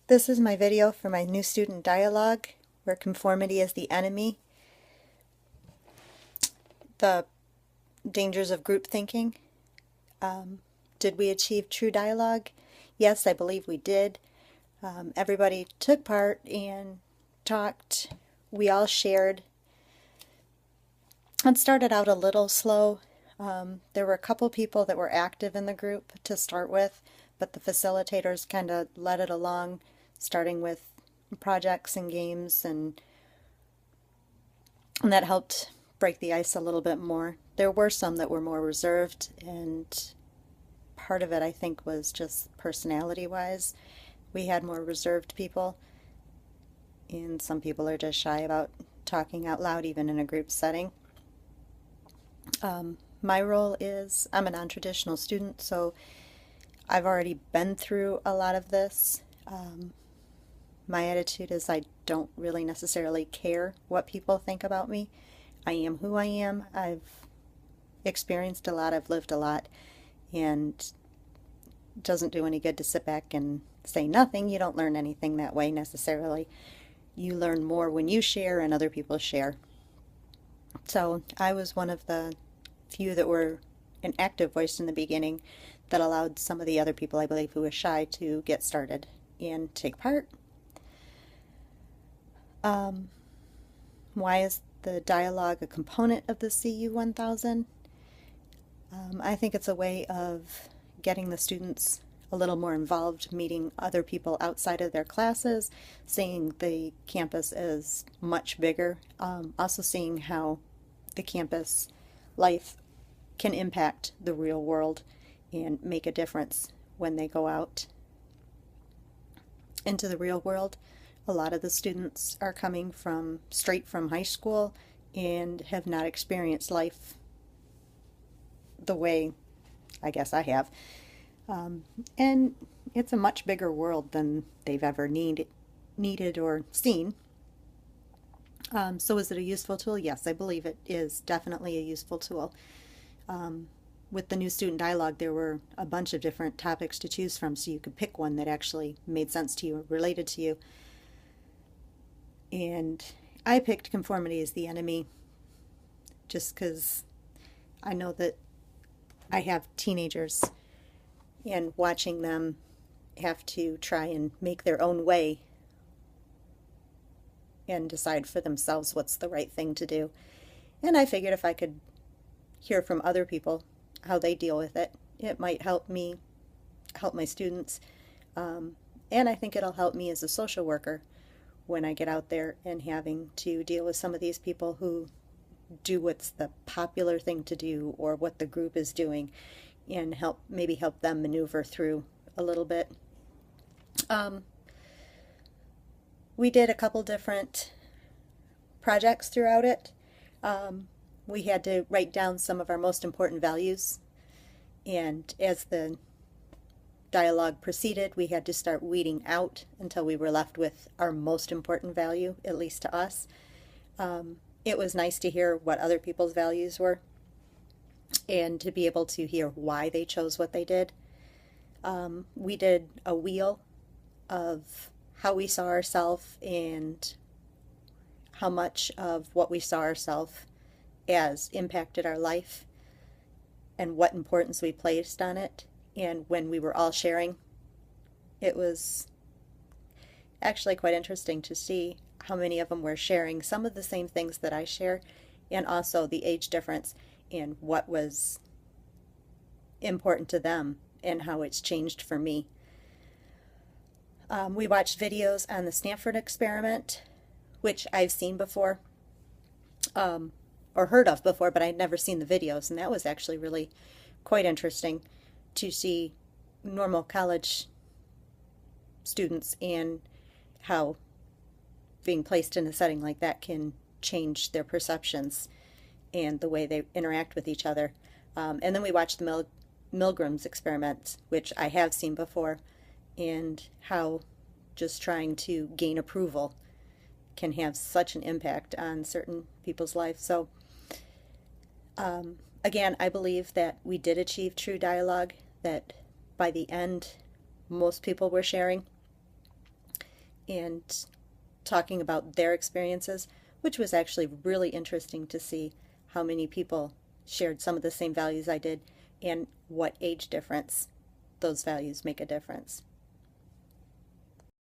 This is my video for my new student dialogue, where conformity is the enemy, the dangers of group thinking. Did we achieve true dialogue? Yes, I believe we did. Everybody took part and talked. We all shared. It started out a little slow. There were a couple people that were active in the group to start with, but the facilitators kind of led it along, starting with projects and games, and that helped break the ice a little bit more. There were some that were more reserved, and part of it I think was just personality-wise. We had more reserved people, and some people are just shy about talking out loud even in a group setting. My role is I'm a non-traditional student, so I've already been through a lot of this. My attitude is I don't really necessarily care what people think about me. I am who I am. I've experienced a lot, I've lived a lot, and it doesn't do any good to sit back and say nothing. You don't learn anything that way necessarily. You learn more when you share and other people share. So I was one of the few that were an active voice in the beginning that allowed some of the other people, I believe, who were shy to get started and take part. Why is the dialogue a component of the CU 1000? I think it's a way of getting the students a little more involved, meeting other people outside of their classes, seeing the campus as much bigger, also seeing how the campus life can impact the real world and make a difference when they go out into the real world. A lot of the students are coming straight from high school and have not experienced life the way I guess I have. And it's a much bigger world than they've ever needed or seen. So is it a useful tool? Yes, I believe it is definitely a useful tool. With the new student dialogue, there were a bunch of different topics to choose from, so you could pick one that actually made sense to you or related to you. And I picked conformity as the enemy just because I know that I have teenagers, and watching them have to try and make their own way and decide for themselves what's the right thing to do. And I figured if I could hear from other people how they deal with it, it might help me help my students. And I think it'll help me as a social worker when I get out there and having to deal with some of these people who do what's the popular thing to do or what the group is doing, and maybe help them maneuver through a little bit. We did a couple different projects throughout it. We had to write down some of our most important values, and as the dialogue proceeded, we had to start weeding out until we were left with our most important value, at least to us. It was nice to hear what other people's values were and to be able to hear why they chose what they did. We did a wheel of how we saw ourselves and how much of what we saw ourselves as impacted our life and what importance we placed on it. And when we were all sharing, it was actually quite interesting to see how many of them were sharing some of the same things that I share, and also the age difference and what was important to them and how it's changed for me. We watched videos on the Stanford experiment, which I've seen before, or heard of before, but I'd never seen the videos, and that was actually really quite interesting to see normal college students and how being placed in a setting like that can change their perceptions and the way they interact with each other. And then we watched the Milgram's experiment, which I have seen before, and how just trying to gain approval can have such an impact on certain people's lives. So again, I believe that we did achieve true dialogue, that by the end most people were sharing. and talking about their experiences, which was actually really interesting to see how many people shared some of the same values I did and what age difference those values make a difference.